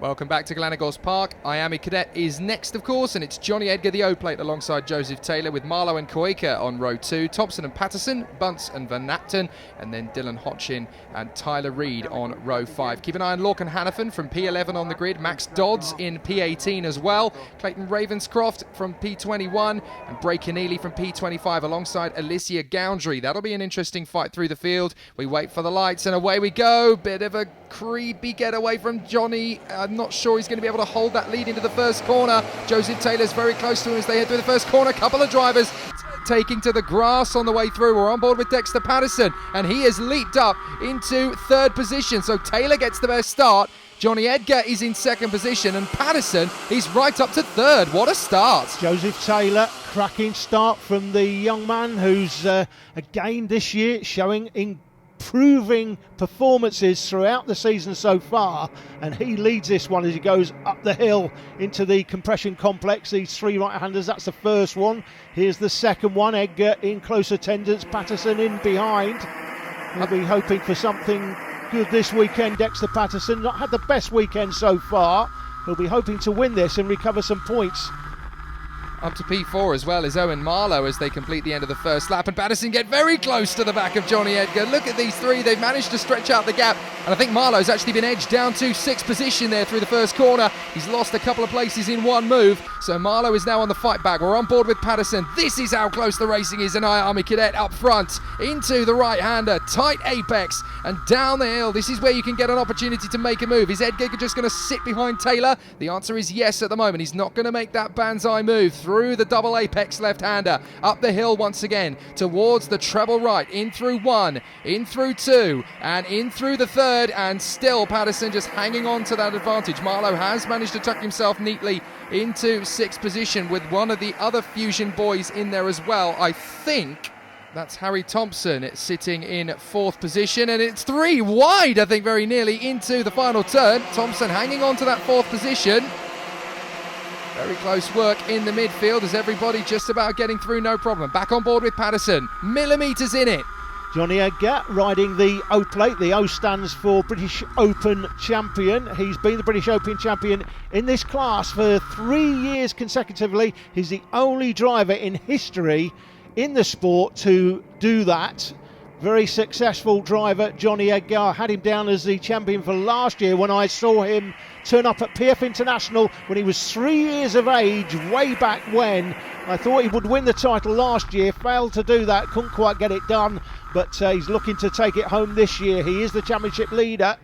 Welcome back to Glenagos Park. IAME Cadet is next, of course, and it's Johnny Edgar, the O-plate, alongside Joseph Taylor, with Marlowe and Koika on row 2, Thompson and Patterson, Bunce and Van Napton, and then Dylan Hodgkin and Tyler Reid on row 5. Keep an eye on Lorcan Hannafin from P11 on the grid, Max Dodds in P18 as well, Clayton Ravenscroft from P21, and Bray Keneally from P25 alongside Alicia Goundry. That'll be an interesting fight through the field. We wait for the lights and away we go. Bit of a creepy getaway from Johnny. I'm not sure he's going to be able to hold that lead into the first corner. Joseph Taylor's very close to him as they head through the first corner. Couple of drivers taking to the grass on the way through. We're on board with Dexter Patterson, and he has leaped up into third position. So Taylor gets the best start. Johnny Edgar is in second position, and Patterson is right up to third. What a start. Joseph Taylor, cracking start from the young man who's again this year showing improving performances throughout the season so far, and he leads this one as he goes up the hill into the compression complex. These three right-handers, that's the first one. Here's the second one. Edgar in close attendance, Patterson in behind. We'll be hoping for something good this weekend. Dexter Patterson not had the best weekend so far. He'll be hoping to win this and recover some points. Up to P4 as well is Owen Marlowe as they complete the end of the first lap, and Patterson get very close to the back of Johnny Edgar. Look at these three, they've managed to stretch out the gap, and I think Marlowe's actually been edged down to sixth position there through the first corner. He's lost a couple of places in one move, so Marlowe is now on the fight back. We're on board with Patterson. This is how close the racing is, and IAME Cadet up front into the right-hander, tight apex, and down the hill. This is where you can get an opportunity to make a move. Is Edgar just going to sit behind Taylor? The answer is yes at the moment. He's not going to make that banzai move through the double apex left-hander, up the hill once again towards the treble right, in through one, in through two, and in through the third, and still Patterson just hanging on to that advantage. Marlowe has managed to tuck himself neatly into sixth position with one of the other Fusion boys in there as well. I think that's Harry Thompson sitting in fourth position, and it's three wide, I think, very nearly into the final turn. Thompson hanging on to that fourth position. Very close work in the midfield as everybody just about getting through, no problem. Back on board with Patterson, millimetres in it. Johnny Edgar riding the O plate. The O stands for British Open Champion. He's been the British Open Champion in this class for 3 years consecutively. He's the only driver in history in the sport to do that. Very successful driver, Johnny Edgar. I had him down as the champion for last year when I saw him turn up at PF International when he was 3 years of age, way back when. I thought he would win the title last year, failed to do that, couldn't quite get it done, but he's looking to take it home this year. He is the championship leader.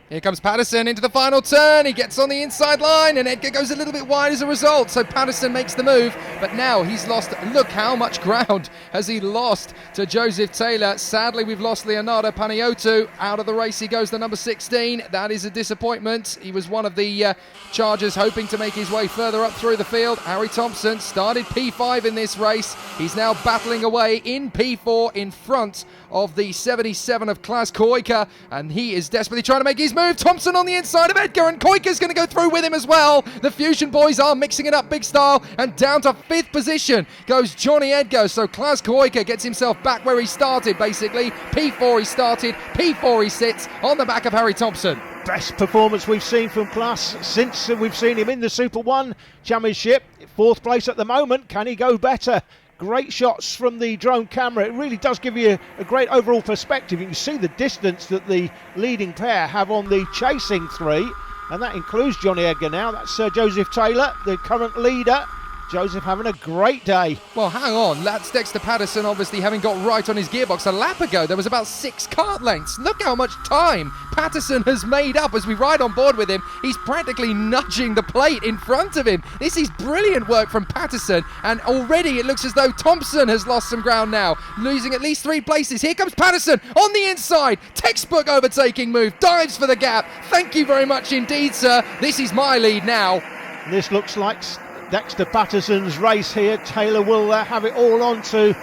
Here comes Patterson into the final turn. He gets on the inside line, and Edgar goes a little bit wide as a result. So Patterson makes the move, but now he's lost. Look how much ground has he lost to Joseph Taylor. Sadly, we've lost Leonardo Panayiotou. Out of the race he goes, the number 16. That is a disappointment. He was one of the chargers hoping to make his way further up through the field. Harry Thompson started P5 in this race. He's now battling away in P4 in front of the 77 of Klas Koika, and he is desperately trying to make his move. Thompson on the inside of Edgar, and Koika's going to go through with him as well. The Fusion boys are mixing it up big style, and down to fifth position goes Johnny Edgar. So Klas Koika gets himself back where he started, basically. P4 he started, P4 he sits on the back of Harry Thompson. Best performance we've seen from Klas since we've seen him in the Super 1 Championship. Fourth place at the moment. Can he go better? Great shots from the drone camera. It really does give you a great overall perspective. You can see the distance that the leading pair have on the chasing three, and that includes Johnny Edgar now. That's Joseph Taylor, the current leader. Joseph having a great day. Well, hang on. That's Dexter Patterson obviously having got right on his gearbox. A lap ago, there was about 6 kart lengths. Look how much time Patterson has made up as we ride on board with him. He's practically nudging the plate in front of him. This is brilliant work from Patterson, and already it looks as though Thompson has lost some ground now, losing at least 3 places. Here comes Patterson on the inside. Textbook overtaking move. Dives for the gap. Thank you very much indeed, sir. This is my lead now. This looks like Dexter Patterson's race here. Taylor will have it all on to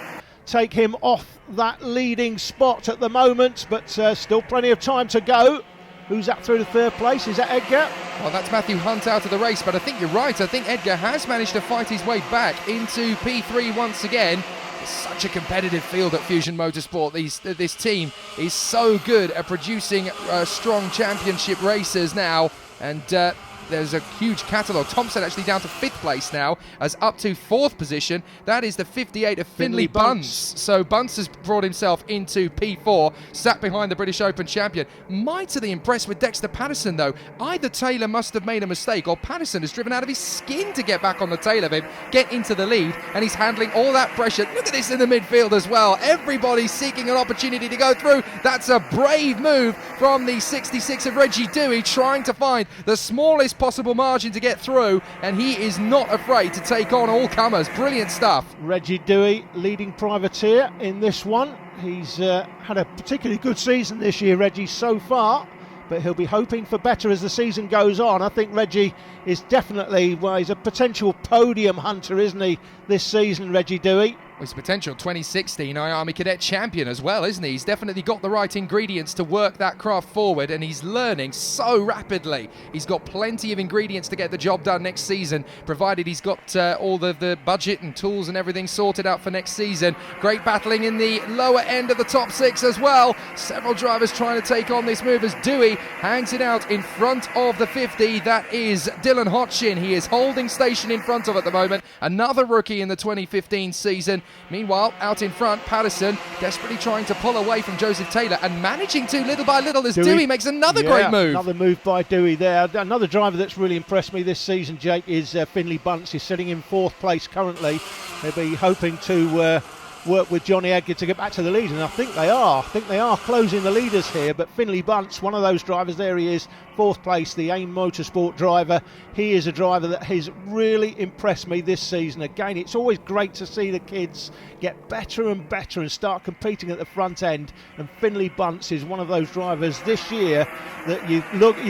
take him off that leading spot at the moment, but still plenty of time to go. Who's up through the third place? Is that Edgar? Well, that's Matthew Hunt out of the race, but I think you're right. I think Edgar has managed to fight his way back into P3 once again. It's such a competitive field at Fusion Motorsport. This team is so good at producing strong championship racers now, and there's a huge catalogue. Thompson actually down to 5th place now, as up to 4th position. That is the 58 of Finley Bunce. So Bunce has brought himself into P4, sat behind the British Open champion. Mightily impressed with Dexter Patterson though. Either Taylor must have made a mistake, or Patterson has driven out of his skin to get back on the tail of him, get into the lead, and he's handling all that pressure. Look at this in the midfield as well. Everybody seeking an opportunity to go through. That's a brave move from the 66 of Reggie Dewey, trying to find the smallest possible margin to get through, and he is not afraid to take on all comers. Brilliant stuff. Reggie Dewey, leading privateer in this one. He's had a particularly good season this year, Reggie, so far, but he'll be hoping for better as the season goes on. I think Reggie is definitely, well, he's a potential podium hunter, isn't he, this season, Reggie Dewey? He's a potential 2016 IAME Cadet champion as well, isn't he? He's definitely got the right ingredients to work that craft forward, and he's learning so rapidly. He's got plenty of ingredients to get the job done next season, provided he's got all the budget and tools and everything sorted out for next season. Great battling in the lower end of the top 6 as well. Several drivers trying to take on this move as Dewey hangs it out in front of the 50. That is Dylan Hodgkin. He is holding station in front of at the moment. Another rookie in the 2015 season. Meanwhile, out in front, Patterson desperately trying to pull away from Joseph Taylor and managing to little by little as Dewey makes another great move. Another move by Dewey there. Another driver that's really impressed me this season, Jake, is Finley Bunce. He's sitting in 4th place currently. They'll be hoping to work with Johnny Edgar to get back to the lead, and I think they are. Closing the leaders here, but Finley Bunce, one of those drivers, there he is, 4th place, the AIM Motorsport driver. He is a driver that has really impressed me this season. Again, it's always great to see the kids get better and better and start competing at the front end, and Finley Bunce is one of those drivers this year that you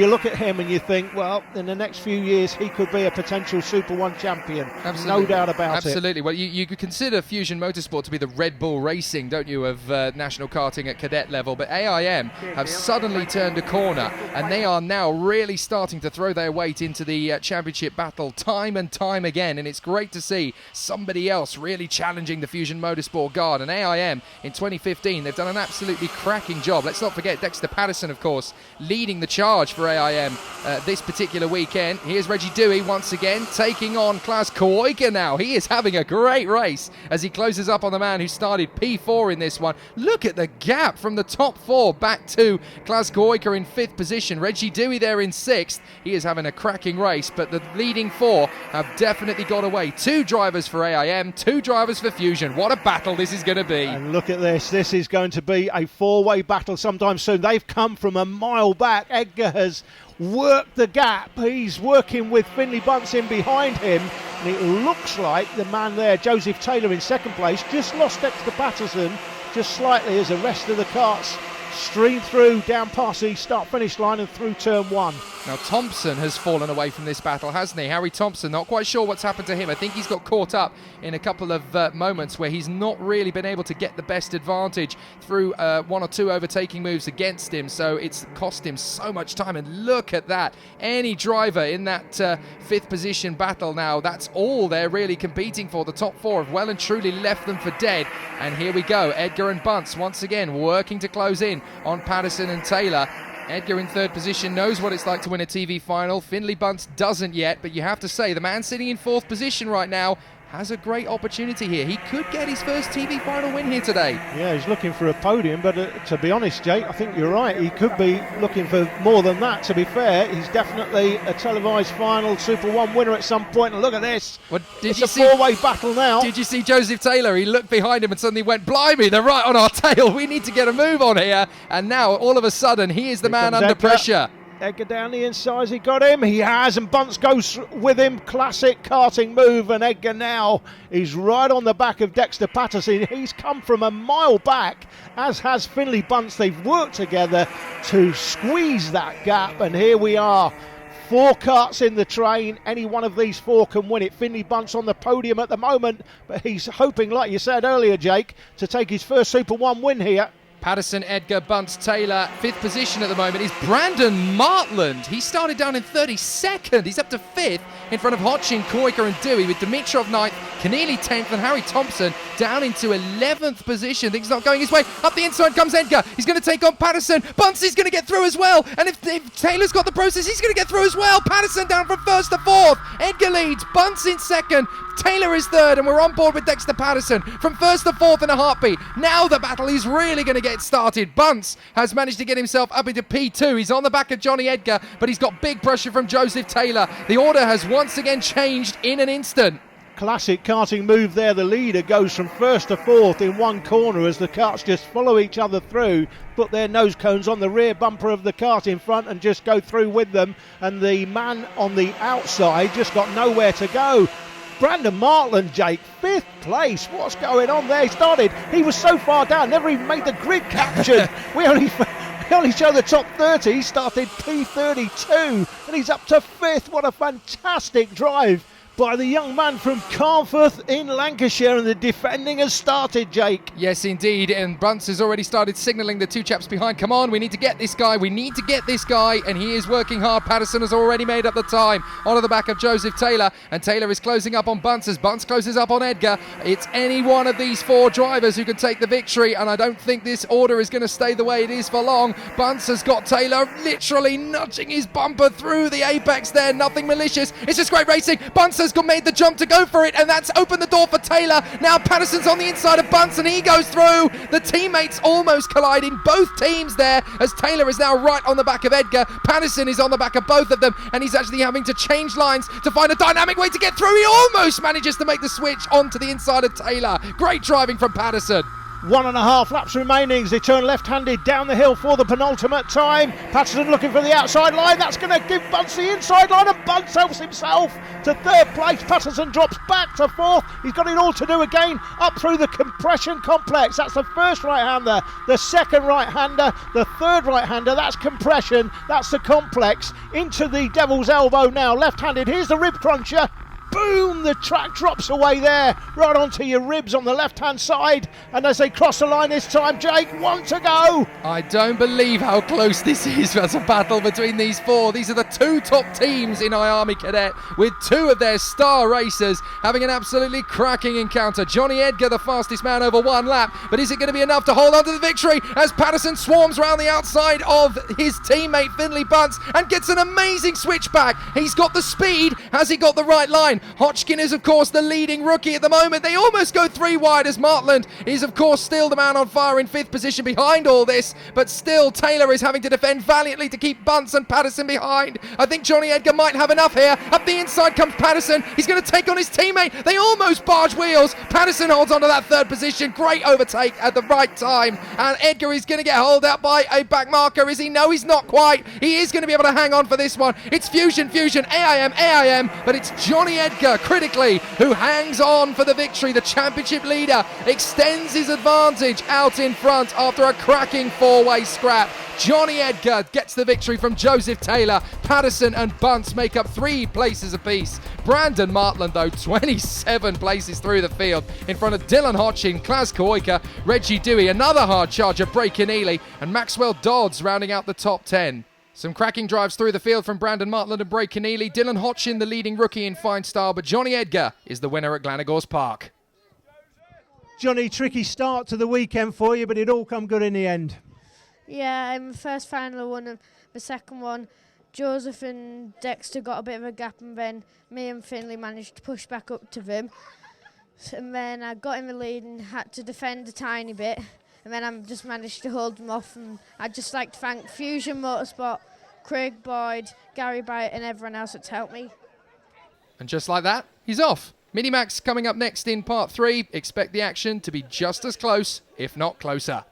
look at him and you think, well, in the next few years he could be a potential Super 1 champion. Absolutely. No doubt about it. Absolutely. Well, you could consider Fusion Motorsport to be the Red Bull Racing, don't you, of national karting at cadet level, but AIM have suddenly turned a corner, and they are now really starting to throw their weight into the championship battle time and time again, and it's great to see somebody else really challenging the Fusion Motorsport guard. And AIM in 2015, they've done an absolutely cracking job. Let's not forget Dexter Patterson, of course, leading the charge for AIM this particular weekend. Here's Reggie Dewey once again taking on Klaus Koika now. He is having a great race as he closes up on the man who started P4 in this one. Look at the gap from the top 4 back to Klaus Koika in 5th position. Reggie Dewey there in 6th. He is having a cracking race, but the leading 4 have definitely got away. 2 drivers for AIM, 2 drivers for Fusion. What a battle this is going to be. And look at this. This is going to be a 4-way battle sometime soon. They've come from a mile back. Edgar has worked the gap. He's working with Finley Bunce in behind him, and it looks like the man there, Joseph Taylor, in 2nd place, just lost Dexter Patterson just slightly as the rest of the karts stream through down past the start-finish line and through turn 1. Now Thompson has fallen away from this battle, hasn't he? Harry Thompson, not quite sure what's happened to him. I think he's got caught up in a couple of moments where he's not really been able to get the best advantage through 1 or 2 overtaking moves against him, so it's cost him so much time. And look at that. Any driver in that 5th position battle now, that's all they're really competing for. The top 4 have well and truly left them for dead. And here we go. Edgar and Bunce once again working to close in on Patterson and Taylor. Edgar in 3rd position knows what it's like to win a TV final. Finley Bunce doesn't yet, but you have to say the man sitting in 4th position right now has a great opportunity here. He could get his first TV final win here today. Yeah, he's looking for a podium, but to be honest, Jake, I think you're right. He could be looking for more than that, to be fair. He's definitely a televised final Super 1 winner at some point, and look at this. Well, it's a 4-way battle now. Did you see Joseph Taylor? He looked behind him and suddenly went, blimey, they're right on our tail. We need to get a move on here. And now, all of a sudden, he is the man under pressure. Edgar down the inside, he got him, he has, and Bunce goes with him. Classic karting move, and Edgar now is right on the back of Dexter Patterson. He's come from a mile back, as has Finley Bunce. They've worked together to squeeze that gap, and here we are. 4 karts in the train, any one of these 4 can win it. Finley Bunce on the podium at the moment, but he's hoping, like you said earlier, Jake, to take his first Super 1 win here. Patterson, Edgar, Bunce, Taylor. 5th position at the moment is Brandon Martland. He started down in 32nd. He's up to 5th in front of Hodgkin, Koika and Dewey, with Dimitrov 9th, Keneally 10th and Harry Thompson down into 11th position. Things not going his way. Up the inside comes Edgar. He's going to take on Patterson. Bunce is going to get through as well. And if Taylor's got the process, he's going to get through as well. Patterson down from 1st to 4th. Edgar leads. Bunce in 2nd. Taylor is 3rd, and we're on board with Dexter Patterson from 1st to 4th in a heartbeat. Now the battle is really going to get started. Bunce has managed to get himself up into P2. He's on the back of Johnny Edgar, but he's got big pressure from Joseph Taylor. The order has once again changed in an instant. Classic karting move there. The leader goes from 1st to 4th in one corner as the karts just follow each other through, put their nose cones on the rear bumper of the kart in front and just go through with them. And the man on the outside just got nowhere to go. Brandon Martland, Jake, 5th place. What's going on there? He was so far down, never even made the grid capture. we only show the top 30. He started P32 and he's up to 5th. What a fantastic drive by the young man from Carnforth in Lancashire, and the defending has started, Jake. Yes, indeed, and Bunce has already started signalling the 2 chaps behind. Come on, we need to get this guy, and he is working hard. Patterson has already made up the time onto the back of Joseph Taylor, and Taylor is closing up on Bunce as Bunce closes up on Edgar. It's any one of these 4 drivers who can take the victory, and I don't think this order is going to stay the way it is for long. Bunce has got Taylor literally nudging his bumper through the apex there, nothing malicious. It's just great racing. Bunce has made the jump to go for it, and that's opened the door for Taylor. Now Patterson's on the inside of Bunce and he goes through. The teammates almost colliding, both teams there, as Taylor is now right on the back of Edgar. Patterson is on the back of both of them, and he's actually having to change lines to find a dynamic way to get through. He almost manages to make the switch onto the inside of Taylor. Great driving from Patterson. 1.5 laps remaining as they turn left-handed down the hill for the penultimate time. Patterson looking for the outside line. That's going to give Bunce the inside line, and Bunce helps himself to 3rd place. Patterson drops back to 4th. He's got it all to do again up through the compression complex. That's the 1st right-hander, the 2nd right-hander, the 3rd right-hander. That's compression. That's the complex. Into the devil's elbow now. Left-handed. Here's the rib cruncher. Boom! The track drops away there, right onto your ribs on the left-hand side. And as they cross the line this time, Jake, 1 to go. I don't believe how close this is as a battle between these 4. These are the 2 top teams in IAME Cadet, with 2 of their star racers having an absolutely cracking encounter. Johnny Edgar, the fastest man over 1 lap, but is it going to be enough to hold on to the victory as Patterson swarms around the outside of his teammate Finley Bunce and gets an amazing switchback? He's got the speed. Has he got the right line? Hodgkin is, of course, the leading rookie at the moment. They almost go 3 wide as Martland is, of course, still the man on fire in 5th position behind all this. But still, Taylor is having to defend valiantly to keep Bunce and Patterson behind. I think Johnny Edgar might have enough here. Up the inside comes Patterson. He's going to take on his teammate. They almost barge wheels. Patterson holds onto that 3rd position. Great overtake at the right time. And Edgar is going to get held out by a back marker. Is he? No, he's not quite. He is going to be able to hang on for this one. It's Fusion, AIM, but it's Johnny Edgar, critically, who hangs on for the victory. The championship leader extends his advantage out in front after a cracking 4-way scrap. Johnny Edgar gets the victory from Joseph Taylor. Patterson and Bunce make up 3 places apiece. Brandon Martland, though, 27 places through the field in front of Dylan Hodgkin, Klas Koika, Reggie Dewey, another hard charger, Bray Keneally, and Maxwell Dodds rounding out the top 10. Some cracking drives through the field from Brandon Martland and Bray Keneally. Dylan Hodgkin, the leading rookie in fine style, but Johnny Edgar is the winner at Glenagors Park. Johnny, tricky start to the weekend for you, but it all come good in the end. Yeah, first final I won, and the second one, Joseph and Dexter got a bit of a gap, and then me and Finley managed to push back up to them. And then I got in the lead and had to defend a tiny bit. And then I just managed to hold them off. And I'd just like to thank Fusion Motorsport, Craig Boyd, Gary Byatt and everyone else that's helped me. And just like that, he's off. Minimax coming up next in part 3. Expect the action to be just as close, if not closer.